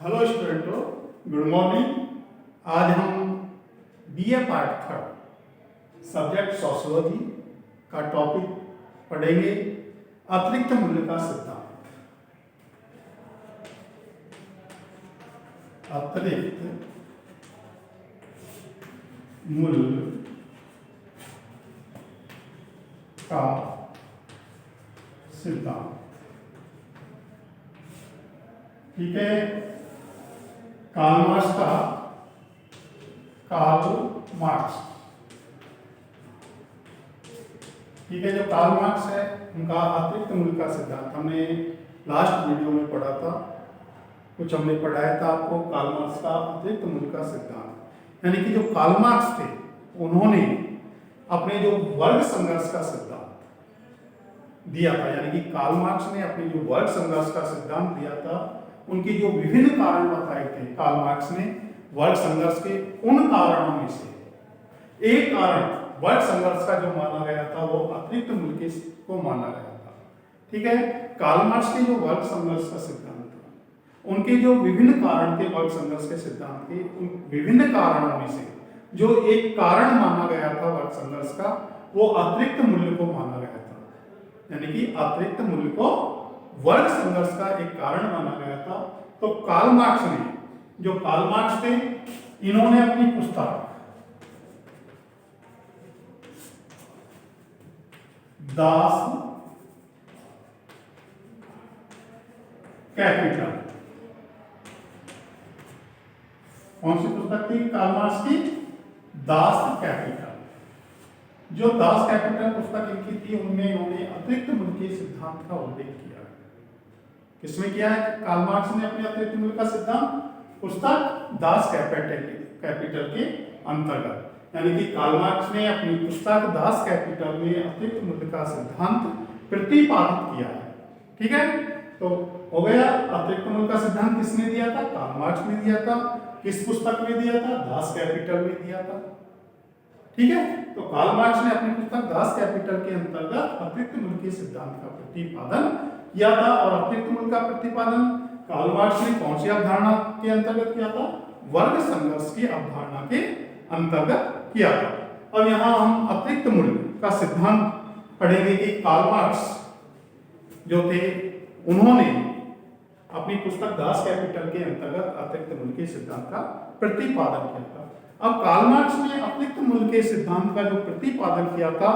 Hello स्टूडेंटों, good morning. आज हम BA part third subject sociology का टॉपिक पढ़ेंगे, अतिरिक्त मूल्य का सिद्धांत। अतिरिक्त मूल्य का सिद्धांत। ठीक है, कार्ल मार्क्स। ठीक है, जो कार्ल मार्क्स है उनका अतिरिक्त मूल्य का सिद्धांत हमने लास्ट वीडियो में पढ़ा था। कुछ हमने पढ़ाया था आपको कार्ल मार्क्स का अतिरिक्त मूल्य का सिद्धांत। यानी कि जो कार्ल मार्क्स थे उन्होंने अपने जो वर्ग संघर्ष का सिद्धांत दिया था, यानी कि कार्ल मार्क्स ने अपने जो वर्ग संघर्ष का सिद्धांत दिया था, उनके जो विभिन्न कारण बताए थे कार्ल मार्क्स ने वर्ग संघर्ष के, उन कारणों में से एक कारण वर्ग संघर्ष का जो माना गया था वो अतिरिक्त मूल्य को माना गया था। ठीक है, कार्ल मार्क्स के जो वर्ग संघर्ष का सिद्धांत था, उनके जो विभिन्न कारण थे वर्ग संघर्ष के सिद्धांत के, उन विभिन्न कारणों में से जो एक कारण माना गया था वर्ग संघर्ष का, वो अतिरिक्त मूल्य को माना गया था। यानी कि अतिरिक्त मूल्य को वर्ग संघर्ष का एक कारण माना गया था। तो कार्ल मार्क्स ने, जो कार्ल मार्क्स थे, इन्होंने अपनी पुस्तक दास कैपिटल, कौन सी पुस्तक थी कार्ल मार्क्स की? Das Kapital. जो दास कैपिटल पुस्तक इनकी थी, उनमें इन्होंने अतिरिक्त मूल्य के सिद्धांत का उल्लेख किया। किसमें किया है कार्ल मार्क्स ने अपने अतिरिक्त मूल्य का सिद्धांत? पुस्तक दास कैपिटल के अंतर्गत। यानी कि कार्ल मार्क्स ने अपनी पुस्तक दास कैपिटल में अतिरिक्त मूल्य का सिद्धांत प्रतिपादित किया है। ठीक है, तो हो गया। अतिरिक्त मूल्य का सिद्धांत किसने दिया था? कार्ल मार्क्स ने दिया था। किस पुस्तक में दिया था? दास कैपिटल में दिया था। ठीक है, तो कार्ल मार्क्स ने अपनी पुस्तक दास कैपिटल के अंतर्गत अतिरिक्त मूल्य के सिद्धांत का प्रतिपादन किया था। और अतिरिक्त मूल्य का प्रतिपादन कार्ल मार्क्स ने कौन सी अवधारणा के अंतर्गत किया था? वर्ग संघर्ष की अवधारणा के अंतर्गत किया था। अब यहाँ हम अतिरिक्त मूल्य का सिद्धांत पढ़ेंगे कि कार्ल मार्क्स जो थे, उन्होंने अपनी पुस्तक दास कैपिटल के अंतर्गत अतिरिक्त मूल्य के सिद्धांत का प्रतिपादन किया था। अब कार्ल मार्क्स ने अतिरिक्त मूल्य के सिद्धांत का जो प्रतिपादन किया था,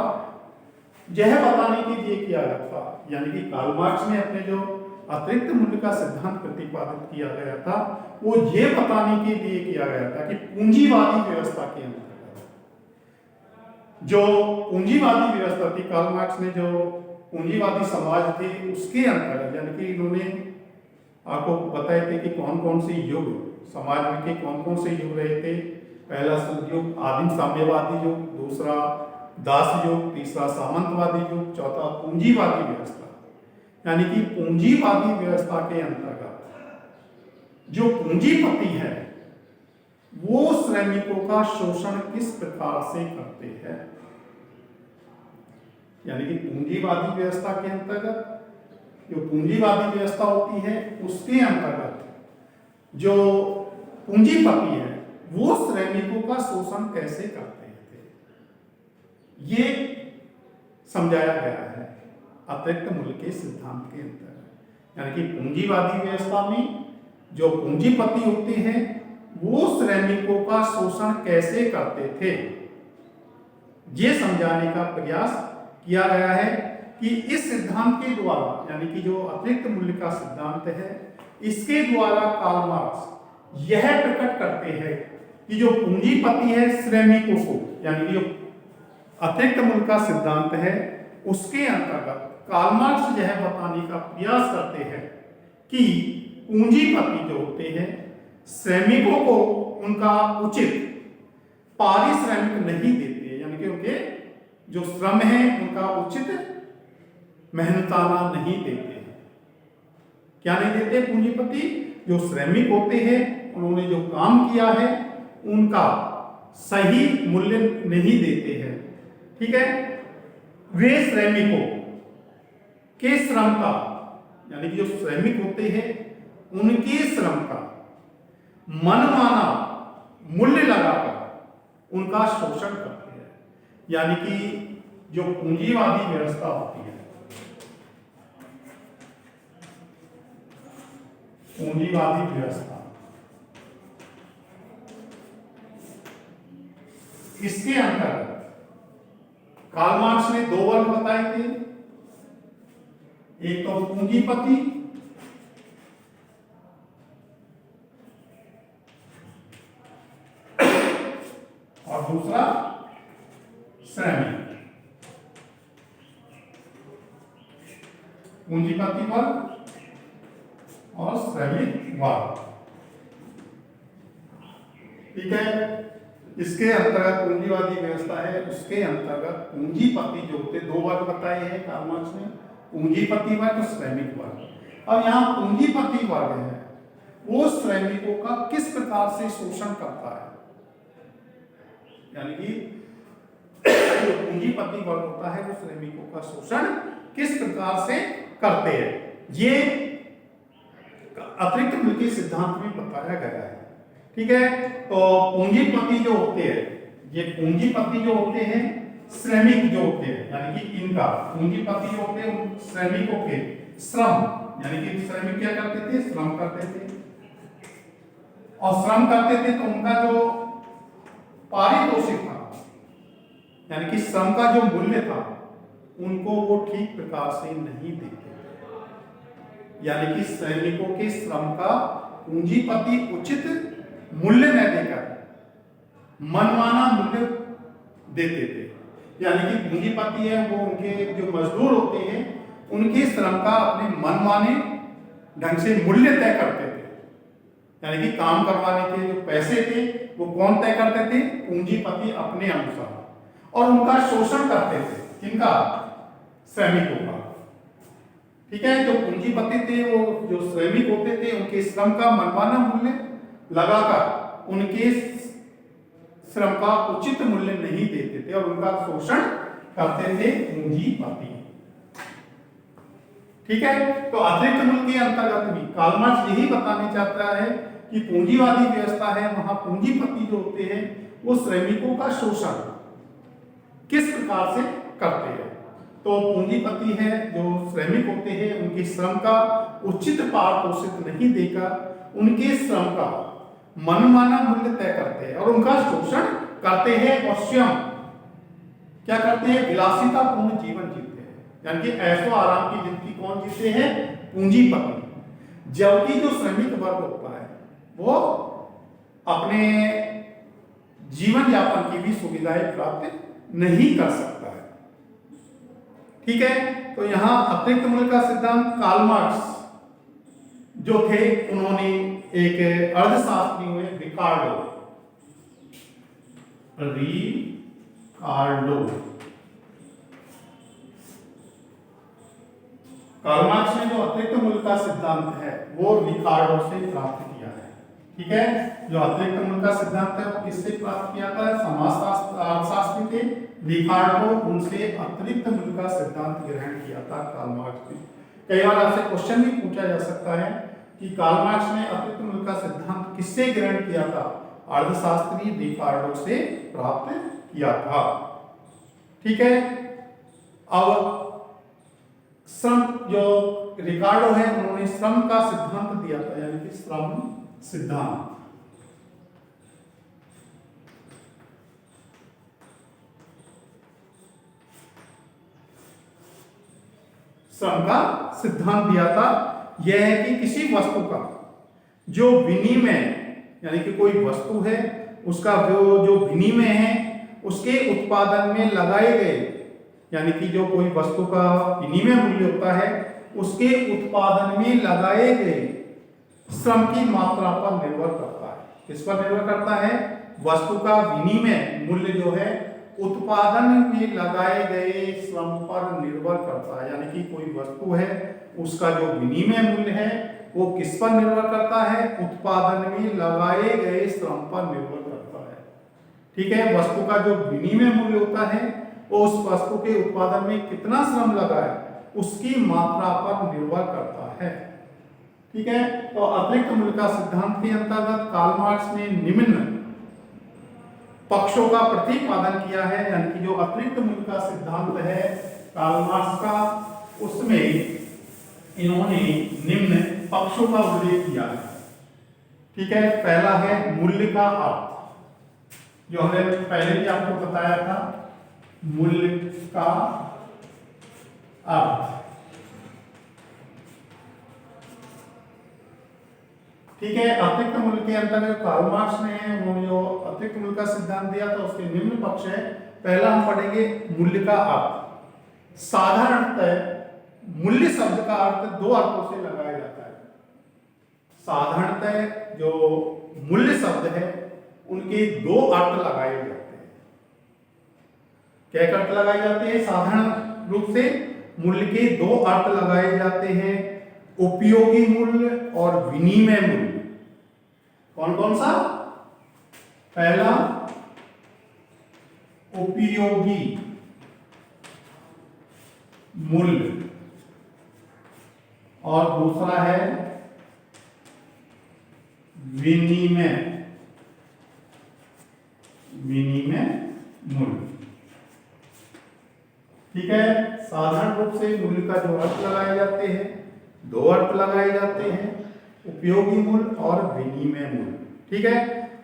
यह बताने के लिए किया गया था, यानी कि कार्ल मार्क्स ने अपने जो अतिरिक्त मूल्य का सिद्धांत प्रतिपादित किया गया था, वो ये बताने के लिए किया गया था कि पूंजीवादी व्यवस्था के अंतर्गत जो पूंजीवादी व्यवस्था थी, कार्ल मार्क्स ने जो पूंजीवादी समाज थे उसके अंतर्गत, यानी कि इन्होंने आपको बताए थे कि कौन कौन से युग समाज में के कौन कौन से युग रहे थे। पहला युग आदिम साम्यवादी युग, दूसरा दास युग, तीसरा सामंतवादी युग, चौथा पूंजीवादी व्यवस्था। यानी कि पूंजीवादी व्यवस्था के अंतर्गत जो पूंजीपति है वो श्रमिकों का शोषण किस प्रकार से करते हैं। यानी कि पूंजीवादी व्यवस्था के अंतर्गत जो पूंजीवादी व्यवस्था होती है, उसके अंतर्गत जो पूंजीपति है वो श्रमिकों का शोषण कैसे करते थे, ये समझाया गया है अतिरिक्त मूल्य के सिद्धांत के अंतर्गत। यानी कि पूंजीवादी व्यवस्था में जो पूंजीपति होते हैं वो श्रमिकों का शोषण कैसे करते थे, ये समझाने का प्रयास किया गया है कि इस सिद्धांत के द्वारा, यानी कि जो अतिरिक्त मूल्य का सिद्धांत है, इसके द्वारा कार्ल मार्क्स यह प्रकट करते हैं कि जो पूंजीपति है श्रमिकों को, यानी कि जो अतिरिक्त मूल्य का सिद्धांत है उसके अंतर्गत कार्ल मार्क्स यह बताने का प्रयास करते हैं कि पूंजीपति जो होते हैं श्रमिकों को उनका उचित पारिश्रमिक नहीं देते, यानी कि उनके जो श्रम है उनका उचित मेहनताना नहीं देते हैं। क्या नहीं देते? पूंजीपति जो श्रमिक होते हैं उन्होंने जो काम किया है उनका सही मूल्य नहीं देते हैं। ठीक है, वे श्रमिकों के श्रम का, यानी कि जो श्रमिक होते हैं उनके श्रम का मनमाना मूल्य लगाकर उनका शोषण करते हैं। यानी कि जो पूंजीवादी व्यवस्था होती है, पूंजीवादी व्यवस्था, इसके अंतर्गत कार्ल मार्क्स ने 2 वर्ग बताए थे, एक तो पूंजीपति और दूसरा श्रमिक। पूंजीपति वर्ग और श्रमिक वर्ग, ठीक है। इसके अंतर्गत पूंजीवादी व्यवस्था है, उसके अंतर्गत पूंजीपति जो होते 2 वर्ग बताए हैं कार्ल मार्क्स ने, पूंजीपति वर्ग और श्रमिक वर्ग। और यहाँ पूंजीपति वर्ग है वो श्रमिकों का किस प्रकार से शोषण करता है, यानी कि जो पूंजीपति वर्ग होता है वो श्रमिकों का शोषण किस प्रकार से करते हैं, ये अतिरिक्त मूल्य के सिद्धांत में बताया गया है, ठीक है। तो पूंजीपति जो होते हैं, ये पूंजीपति जो होते हैं, श्रमिक जो होते हैं, यानी कि इनका पूंजीपति जो होते हैं उन श्रमिकों के श्रम, यानी कि श्रमिक क्या करते थे, श्रम करते थे, और श्रम करते थे तो उनका जो पारितोषिक था, यानी कि श्रम का जो मूल्य था उनको वो ठीक प्रकार से नहीं देते थे। यानी कि श्रमिकों के श्रम का पूंजीपति उचित मूल्य न देकर मनमाना मूल्य देते थे। यानी कि पूंजीपति है वो उनके जो मजदूर होते हैं उनके श्रम का अपने मनमाने ढंग से मूल्य तय करते थे। यानी कि काम करवाने के जो पैसे थे वो कौन तय करते थे, पूंजीपति अपने अनुसार, और उनका शोषण करते थे, किनका, श्रमिकों का, ठीक है। जो पूंजीपति थे वो जो श्रमिक होते थे उनके श्रम का मनमाना मूल्य लगाकर उनके श्रम का उचित मूल्य नहीं देते थे और उनका शोषण करते थे पूंजीपति, ठीक है। तो अतिरिक्त मूल्य के अंतर्गत भी कार्ल मार्क्स यही बताने चाहता है कि पूंजीवादी व्यवस्था है, वहां पूंजीपति जो होते हैं वो श्रमिकों का शोषण किस प्रकार से करते हैं। तो पूंजीपति है जो श्रमिक होते हैं उनके श्रम का उचित पारितोषिक नहीं देकर उनके श्रम का मनमाना मूल्य तय करते हैं और उनका शोषण करते हैं और स्वयं क्या करते हैं, विलासितापूर्ण जीवन जीते हैं। यानी कि ऐशो आराम की जिंदगी कौन जीते हैं, पूंजीपति। जबकि जो श्रमिक वर्ग होता है वो अपने जीवन यापन की भी सुविधाएं प्राप्त नहीं कर सकता है, ठीक है। तो यहां अतिरिक्त मूल्य का सिद्धांत कार्ल मार्क्स जो थे उन्होंने एक अर्थशास्त्री हुए रिकार्डो कार्ल मार्क्स ने जो अतिरिक्त मूल्य का सिद्धांत है वो रिकार्डो से प्राप्त किया है, ठीक है। जो अतिरिक्त मूल्य का सिद्धांत है वो किससे प्राप्त किया था, समाजशास्त्र अर्थशास्त्री थे रिकार्डो, उनसे अतिरिक्त मूल्य का सिद्धांत ग्रहण किया था कार्ल मार्क्स ने। कई बार आपसे क्वेश्चन भी पूछा जा सकता है कि कार्ल मार्क्स ने अतिरिक्त मूल्य का सिद्धांत किससे ग्रहण किया था, अर्थशास्त्री रिकार्डो से प्राप्त किया था, ठीक है। अब श्रम जो रिकार्डो है उन्होंने श्रम का सिद्धांत दिया था, यानी कि श्रम सिद्धांत, श्रम का सिद्धांत दिया था। यह है कि किसी वस्तु का जो विनिमय, यानी कि कोई वस्तु है उसका जो विनिमय है उसके उत्पादन में लगाए गए, यानी कि जो कोई वस्तु का विनिमय मूल्य होता है उसके उत्पादन में लगाए गए श्रम की मात्रा पर निर्भर करता है। किस पर निर्भर करता है, वस्तु का विनिमय मूल्य जो है उत्पादन में लगाए गए श्रम पर निर्भर करता है। यानी कि कोई वस्तु है उसका जो विनिमय मूल्य है वो किस पर निर्भर करता है, उत्पादन में लगाए गए श्रम पर निर्भर करता है, ठीक है। वस्तु का जो विनिमय मूल्य होता है वो उस वस्तु के उत्पादन में कितना श्रम लगा है उसकी मात्रा पर निर्भर करता है, ठीक है। तो अतिरिक्त मूल्य का सिद्धांत के अंतर्गत कार्ल मार्क्स ने निम्न पक्षों का प्रतिपादन किया है, यानी कि जो अतिरिक्त मूल्य का सिद्धांत है कार्ल मार्क्स का, उसमें इन्होंने निम्न पक्षों का उल्लेख किया है। ठीक है। पहला है मूल्य का अर्थ, जो हमने पहले भी आपको बताया था, मूल्य का अर्थ। ठीक है। अतिरिक्त मूल्य के अंतर्गत कार्ल मार्क्स ने उन्होंने जो अतिरिक्त मूल्य का सिद्धांत दिया था उसके निम्न पक्ष है। पहला हम पढ़ेंगे मूल्य का अर्थ। साधारणतः मूल्य शब्द का अर्थ दो अर्थों से लगाया जाता है। साधारणतः जो मूल्य शब्द है उनके दो अर्थ लगाए जाते हैं। क्या अर्थ लगाए जाते हैं? साधारण रूप से मूल्य के दो अर्थ लगाए जाते हैं, उपयोगी मूल्य और विनिमय मूल्य। कौन कौन सा? पहला उपयोगी मूल्य और दूसरा है विनिमय मूल्य। ठीक है। साधारण रूप से मूल्य का जो अर्थ लगाए जाते हैं, दो अर्थ लगाए जाते हैं, उपयोगी मूल्य और विनिमय मूल्य। ठीक है।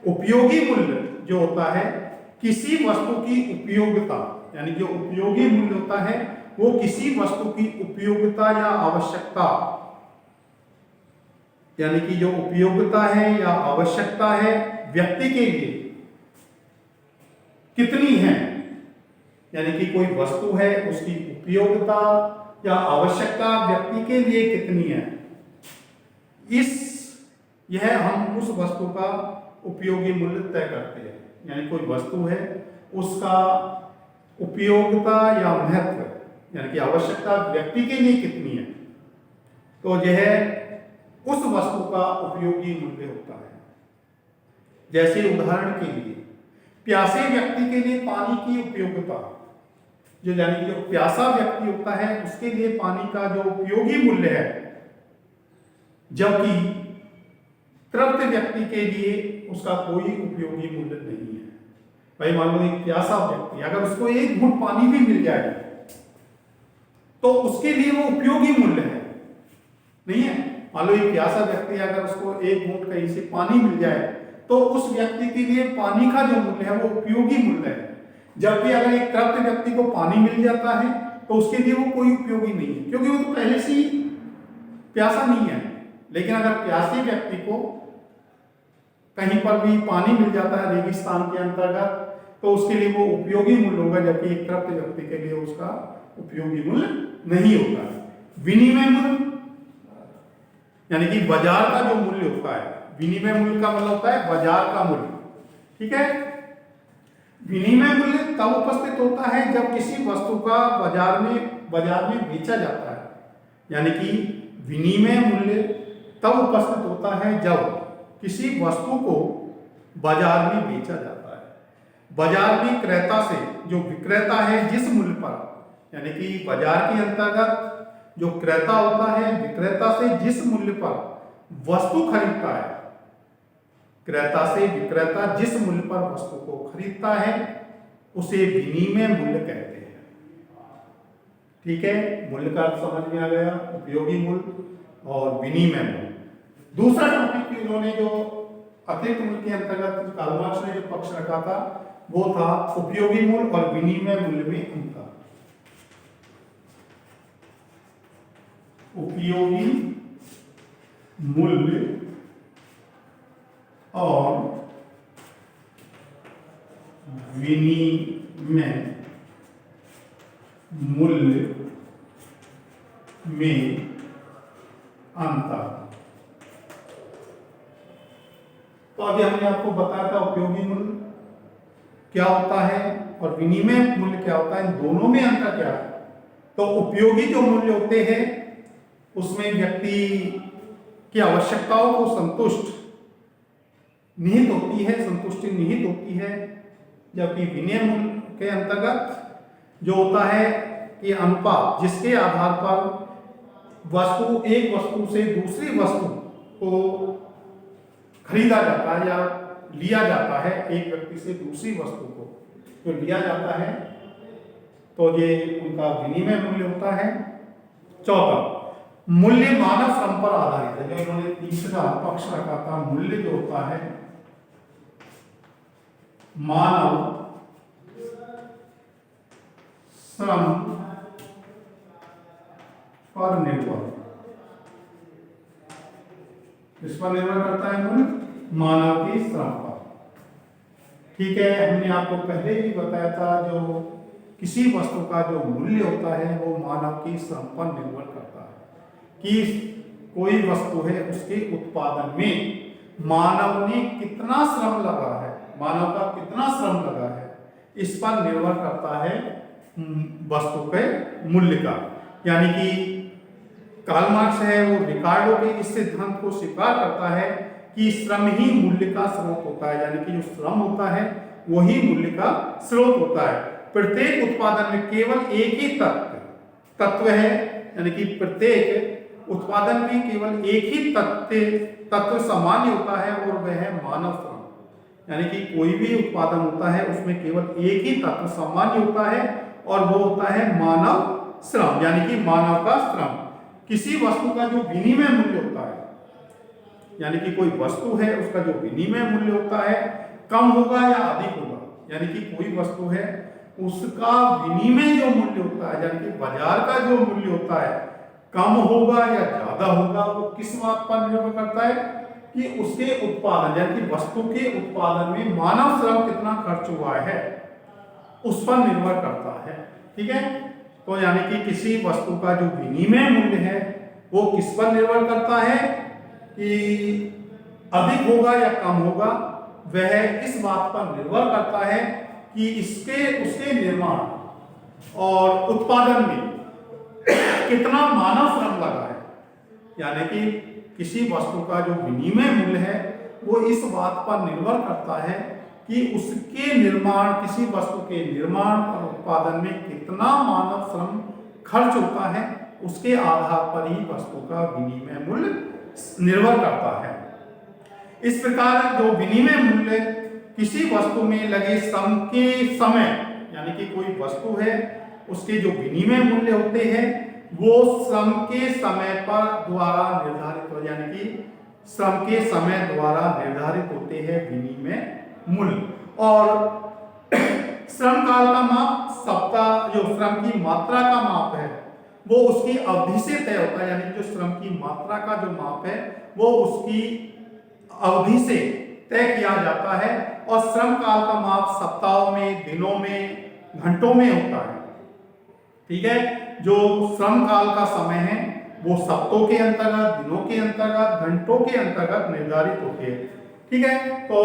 उपयोगी मूल्य जो होता है किसी वस्तु की उपयोगिता, यानी जो उपयोगी मूल्य होता है वो किसी वस्तु की उपयोगिता या आवश्यकता, यानी कि जो उपयोगिता है या आवश्यकता है व्यक्ति के लिए कितनी है, यानी कि कोई वस्तु है उसकी उपयोगिता या आवश्यकता व्यक्ति के लिए कितनी है, यह हम उस वस्तु का उपयोगी मूल्य तय करते हैं। यानी कोई वस्तु है उसका उपयोगिता या महत्व, यानी कि आवश्यकता व्यक्ति के लिए कितनी है, तो यह उस वस्तु का उपयोगी मूल्य होता है। जैसे उदाहरण के लिए प्यासे व्यक्ति के लिए पानी की उपयोगिता, जो यानी कि जो प्यासा व्यक्ति होता है उसके लिए पानी का जो उपयोगी मूल्य है, जबकि तृप्त व्यक्ति के लिए उसका कोई उपयोगी मूल्य नहीं है। भाई मान लो एक प्यासा व्यक्ति, अगर उसको एक घूंट पानी भी मिल जाए तो उसके लिए वो उपयोगी मूल्य है, नहीं है। मान लो एक प्यासा व्यक्ति अगर उसको एक घूंट कहीं से पानी मिल जाए तो उस व्यक्ति के लिए पानी का जो मूल्य है वो उपयोगी मूल्य है। जबकि अगर एक तृप्त व्यक्ति को पानी मिल जाता है तो उसके लिए वो कोई उपयोगी नहीं है, क्योंकि वो तो पहले से ही प्यासा नहीं है। लेकिन अगर प्यासे व्यक्ति को कहीं पर भी पानी मिल जाता है रेगिस्तान के अंतर्गत तो उसके लिए वो उपयोगी मूल्य होगा, जबकि एक तृप्त व्यक्ति के लिए उसका उपयोगी मूल्य नहीं होता। विनिमय मूल्य यानी कि बाजार का जो मूल्य होता है, विनिमय मूल्य का मतलब होता है बाजार का मूल्य। ठीक है। विनिमय मूल्य तब उपस्थित होता है जब किसी वस्तु का बाजार में बेचा जाता है, यानी कि विनिमय मूल्य तब उपस्थित होता है जब किसी वस्तु को बाजार में बेचा जाता है। बाजार में क्रेता से जो विक्रेता है जिस मूल्य पर, यानी कि बाजार के अंतर्गत जो क्रेता होता है विक्रेता से जिस मूल्य पर वस्तु खरीदता है, क्रेता से विक्रेता जिस मूल्य पर वस्तु को खरीदता है उसे विनिमय मूल्य कहते हैं। ठीक है। मूल्य का अर्थ समझ में आ गया, उपयोगी मूल्य और विनिमय मूल्य। दूसरा टॉपिक इन्होंने जो अतिरिक्त मूल्य के अंतर्गत कार्ल मार्क्स ने जो पक्ष रखा था वो था उपयोगी मूल्य और विनिमय मूल्य में अंतर। उपयोगी मूल्य और विनिमय मूल्य में अंतर। तो अभी हमने आपको बताया था उपयोगी मूल्य क्या होता है और विनिमय मूल्य क्या होता है, इन दोनों में अंतर क्या है। तो उपयोगी जो मूल्य होते हैं उसमें व्यक्ति की आवश्यकताओं को संतुष्टि निहित होती है, जबकि विनिमय मूल्य के अंतर्गत जो होता है कि अनुपात जिसके आधार पर एक वस्तु से दूसरी वस्तु को खरीदा जाता है या लिया जाता है, एक व्यक्ति से दूसरी वस्तु को जो लिया जाता है, तो ये उनका विनिमय मूल्य होता है। चौथा, मूल्य मानव श्रम पर आधारित है। जो इन्होंने तीसरा पक्ष रखा था, मूल्य जो होता है मानव श्रम पर निर्भर, इस पर निर्भर करता है मूल्य मानव की श्रम पर। ठीक है, हमने आपको पहले भी बताया था जो किसी वस्तु का जो मूल्य होता है वो मानव की श्रम पर निर्भर करता है कि कोई वस्तु है उसके उत्पादन में मानव ने कितना श्रम लगा है, मानव का कितना श्रम लगा है, इस पर निर्भर करता है वस्तु के मूल्य का। यानी कि कार्ल मार्क्स है वो रिकार्डो के इस सिद्धांत को स्वीकार करता है कि श्रम ही मूल्य का स्रोत होता है। यानी कि जो श्रम होता है वही मूल्य का स्रोत होता है। प्रत्येक उत्पादन में केवल एक ही तत्व है, यानी कि प्रत्येक उत्पादन में केवल एक ही तत्व सामान्य होता है और वह है मानव श्रम। यानी कि कोई भी उत्पादन होता है उसमें केवल एक ही तत्व सामान्य होता है और वो होता है मानव श्रम, यानी कि मानव का श्रम। किसी वस्तु का जो विनिमय मूल्य होता है, यानी कि कोई वस्तु है उसका जो विनिमय मूल्य होता है कम होगा या अधिक होगा। यानी कि कोई वस्तु है उसका विनिमय जो मूल्य होता है, यानी कि बाजार का जो मूल्य होता है कम होगा या ज्यादा होगा, वो किस बात पर निर्भर करता है कि उसके उत्पादन, यानी कि वस्तु के उत्पादन में मानव श्रम कितना खर्च हुआ है उस पर निर्भर करता है। ठीक है, तो यानी कि किसी वस्तु का जो विनिमय मूल्य है वो किस पर निर्भर करता है कि अधिक होगा या कम होगा, वह इस बात पर निर्भर करता है कि उसके निर्माण और उत्पादन में कितना मानव श्रम लगा है। यानी कि किसी वस्तु का जो विनिमय मूल्य है वो इस बात पर निर्भर करता है कि उसके निर्माण, किसी वस्तु के निर्माण और उत्पादन में कितना मानव श्रम खर्च होता है, उसके आधार पर ही वस्तु का विनिमय मूल्य निर्भर करता है। इस प्रकार जो विनिमय मूल्य किसी वस्तु में लगे श्रम के समय, यानी कि कोई वस्तु है उसके जो विनिमय मूल्य होते हैं वो श्रम के समय पर द्वारा निर्धारित हो, यानी कि श्रम के समय द्वारा निर्धारित होते हैं विनिमय मूल्य। और श्रम काल का माप सप्ताह, जो श्रम की मात्रा का माप है वो उसकी अवधि से तय होता है। यानी जो श्रम की मात्रा का जो माप है वो उसकी अवधि से तय किया जाता है और श्रम काल का माप सप्ताहों में, दिनों में, घंटों में होता है। ठीक है, जो श्रम काल का समय है वो सप्ताहों के अंतर्गत, दिनों के अंतर्गत, घंटों के अंतर्गत निर्धारित होते हैं। ठीक है, तो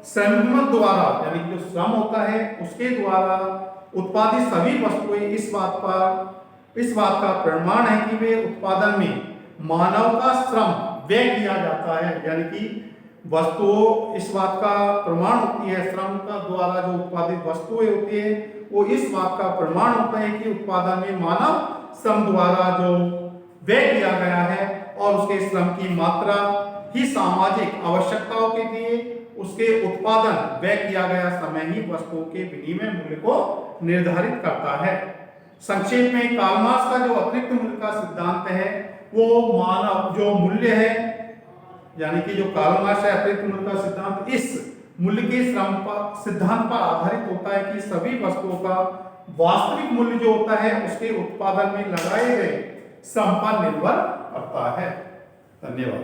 श्रम द्वारा, यानी जो श्रम होता है उसके द्वारा उत्पादित सभी वस्तुएं इस बात का प्रमाण है कि वे उत्पादन में मानव का श्रम व्यय किया जाता है। यानी कि वस्तुओं इस बात का प्रमाण होती है, श्रम का द्वारा जो उत्पादित वस्तुएं होती है वो इस बात का प्रमाण होता है कि उत्पादन में मानव श्रम द्वारा जो व्यय किया गया है और उसके श्रम की मात्रा ही सामाजिक आवश्यकताओं के लिए उसके उत्पादन व्यय किया गया समय ही वस्तुओं के विनिमय मूल्य को निर्धारित करता है। संक्षेप में कार्ल मार्क्स का जो अतिरिक्त मूल्य का सिद्धांत है वो मानव जो मूल्य है, यानी कि जो कार्ल मार्क्स है अतिरिक्त मूल्य का सिद्धांत, इस मूल्य के श्रम पर सिद्धांत पर आधारित होता है कि सभी वस्तुओं का वास्तविक मूल्य जो होता है उसके उत्पादन में लगाए गए श्रम पर निर्भर करता है। धन्यवाद।